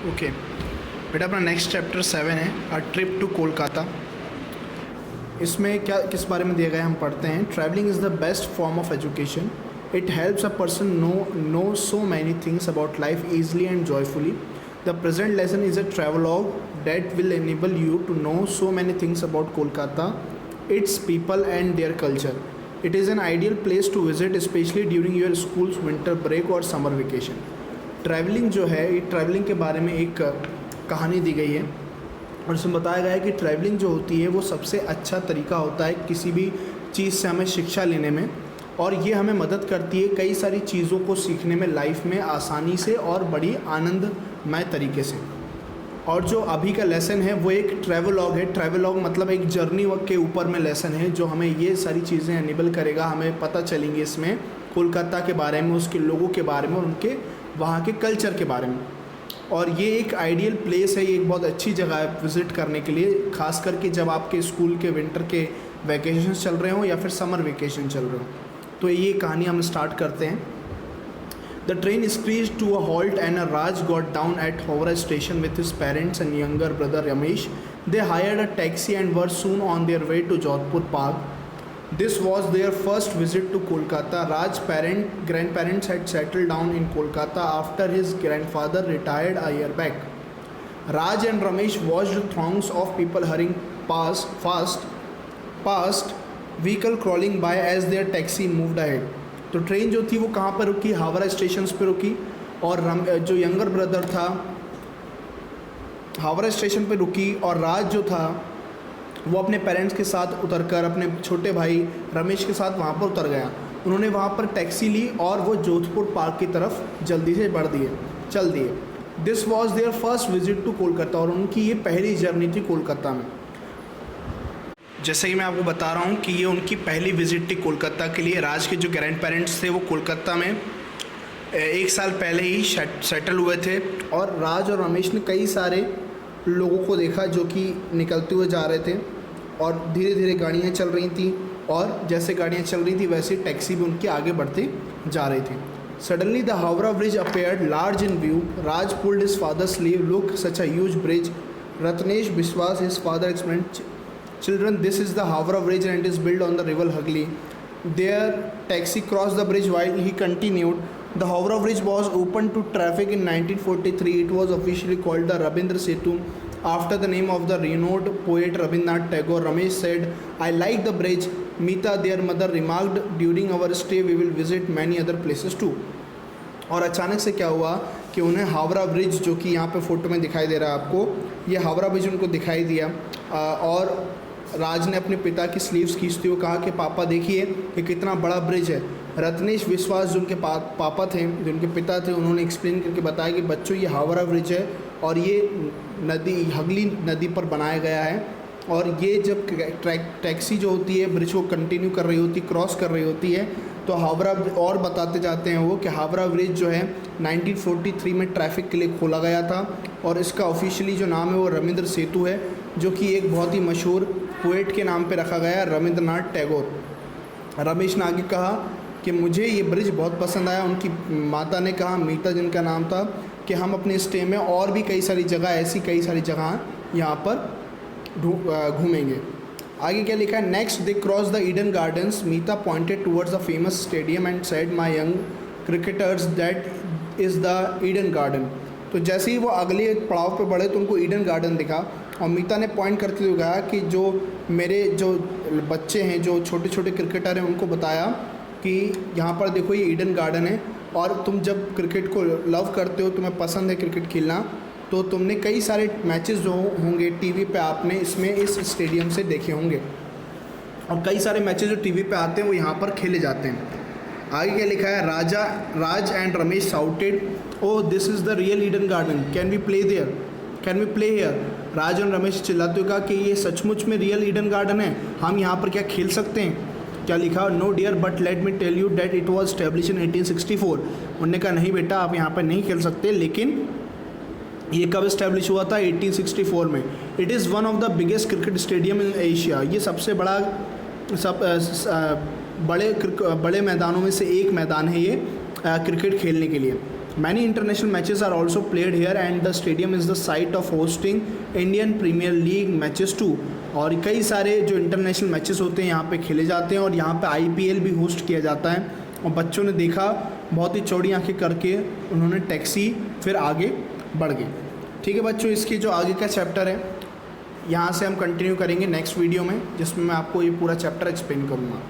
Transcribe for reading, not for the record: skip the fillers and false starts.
Okay बेटा, अपना next chapter 7 है अ ट्रिप टू कोलकाता। इसमें क्या किस बारे में दिया गया है हम पढ़ते हैं। Travelling is the best form of education. It helps a person know so many things about life easily and joyfully. The present lesson is a travelogue that will enable you to know so many things about Kolkata, its people and their culture. It is an ideal place to visit especially during your school's winter break or summer vacation. Travelling जो है, ये travelling के बारे में एक कहानी दी गई है और इसमें बताया गया है कि ट्रैवलिंग जो होती है वो सबसे अच्छा तरीका होता है किसी भी चीज़ से हमें शिक्षा लेने में, और ये हमें मदद करती है कई सारी चीज़ों को सीखने में लाइफ में आसानी से और बड़ी आनंदमय तरीके से। और जो अभी का लेसन है वो एक ट्रैवलॉग है। ट्रैवलॉग मतलब एक जर्नी के ऊपर में लेसन है जो हमें ये सारी चीज़ें एनेबल करेगा, हमें पता चलेंगे इसमें कोलकाता के बारे में, उसके लोगों के बारे में और उनके वहाँ के कल्चर के बारे में। और ये एक आइडियल प्लेस है, ये एक बहुत अच्छी जगह है विज़िट करने के लिए, ख़ास करके जब आपके स्कूल के विंटर के वैकेशन चल रहे हों या फिर समर वेकेशन चल रहे हों। तो ये कहानी हम स्टार्ट करते हैं। The train screeched to a halt and Raj got down at Howrah station with his parents and younger brother Ramesh. They hired a taxi and were soon on their way to Jodhpur Park. This was their first visit to Kolkata. Raj's grandparents had settled down in Kolkata after his grandfather retired a year back. Raj and Ramesh watched throngs of people hurrying past, vehicle crawling by as their taxi moved ahead. तो train जो थी वो कहाँ पर रुकी? Howrah station पे रुकी। और जो यंगर ब्रदर था हावड़ा स्टेशन पे रुकी, और राज जो था वो अपने पेरेंट्स के साथ उतरकर अपने छोटे भाई रमेश के साथ वहाँ पर उतर गया। उन्होंने वहाँ पर टैक्सी ली और वो जोधपुर पार्क की तरफ जल्दी से चल दिए। This was their first visit to Kolkata, और उनकी ये पहली जर्नी थी कोलकाता में। जैसे कि मैं आपको बता रहा हूँ कि ये उनकी पहली विज़िट थी कोलकाता के लिए। राज के जो ग्रैंड पेरेंट्स थे वो कोलकाता में 1 साल पहले ही सेटल हुए थे, और राज और रमेश ने कई सारे लोगों को देखा जो कि निकलते हुए जा रहे थे, और धीरे धीरे गाड़ियाँ चल रही थी, और जैसे गाड़ियाँ चल रही थी वैसे टैक्सी भी उनके आगे बढ़ती जा रही थी। Suddenly the Howrah bridge appeared large in view. Raj pulled his father's sleeve. Look, such a huge bridge. Ratnesh Biswas, his father, explained. Children, this is the Howrah Bridge and it is built on the river Hugli. Their taxi crossed the bridge while he continued. The Howrah Bridge was opened to traffic in 1943. It was officially called the Rabindra Setu after the name of the renowned poet Rabindranath Tagore. Ramesh said, I like the bridge. Meeta, their mother, remarked, during our stay we will visit many other places too. और अचानक से क्या हुआ कि उन्हें Howrah bridge, जो कि यहाँ पे फ़ोटो में दिखाई दे रहा है आपको, ये हावड़ा ब्रिज उनको दिखाई दिया। और राज ने अपने पिता की स्लीव्स खींचते हुए कहा कि पापा देखिए ये कितना बड़ा ब्रिज है। रत्नेश विश्वास जो उनके पापा थे, जो उनके पिता थे, उन्होंने एक्सप्लेन करके बताया कि बच्चों ये हावड़ा ब्रिज है और ये हगली नदी पर बनाया गया है, और ये जब टैक्सी जो होती है ब्रिज को कंटिन्यू कर रही होती, क्रॉस कर रही होती है, तो हावड़ा, और बताते जाते हैं वो कि हावड़ा ब्रिज जो है 1943 में ट्रैफिक के लिए खोला गया था, और इसका ऑफिशियली जो नाम है वो रविंद्र सेतु है, जो कि एक बहुत ही मशहूर पोएट के नाम पे रखा गया है, रविंद्रनाथ टैगोर। रमेश ने आगे कहा कि मुझे ये ब्रिज बहुत पसंद आया। उनकी माता ने कहा, मीता जिनका नाम था, कि हम अपने स्टे में और भी कई सारी जगह यहाँ पर घूमेंगे। आगे क्या लिखा है? Next they cross the Eden Gardens. Meeta pointed towards the famous stadium and said, my young cricketers, that is the Eden Garden. तो जैसे ही वो अगले पड़ाव पर बढ़े तो उनको ईडन गार्डन दिखा, और मीता ने पॉइंट करते हुए कहा कि जो मेरे जो बच्चे हैं, जो छोटे छोटे क्रिकेटर हैं, उनको बताया कि यहाँ पर देखो ये ईडन गार्डन है, और तुम जब क्रिकेट को लव करते हो, तुम्हें पसंद है क्रिकेट खेलना, तो तुमने कई सारे मैचेस जो होंगे टीवी पे आपने इसमें इस स्टेडियम से देखे होंगे, और कई सारे मैचेस जो टीवी पे आते हैं वो यहाँ पर खेले जाते हैं। आगे क्या लिखा है? Raj and Ramesh shouted, oh this is the real Eden garden, can we play here? Raj और रमेश चिल्लाते हुए कहा कि ये सचमुच में रियल ईडन गार्डन है, हम यहाँ पर क्या खेल सकते हैं? क्या लिखा? No dear, but let me tell you that it was established in 1864। उन्होंने कहा नहीं बेटा, आप यहाँ पर नहीं खेल सकते, लेकिन ये कब इस्टेब्लिश हुआ था? 1864 में। It is one of the biggest cricket stadium in Asia. ये सबसे बड़े मैदानों में से एक मैदान है ये क्रिकेट खेलने के लिए। Many international matches are also played here and the stadium is the site of hosting Indian Premier League matches too. और कई सारे जो इंटरनेशनल मैचेस होते हैं यहाँ पे खेले जाते हैं और यहाँ पे IPL भी होस्ट किया जाता है। और बच्चों ने देखा, बहुत ही चौड़ी आंखें करके उन्होंने टैक्सी फिर आगे बढ़ गए। ठीक है बच्चों, इसकी जो आगे का चैप्टर है यहाँ से हम कंटिन्यू करेंगे नेक्स्ट वीडियो में, जिसमें मैं आपको ये पूरा चैप्टर एक्सप्लेन करूँगा।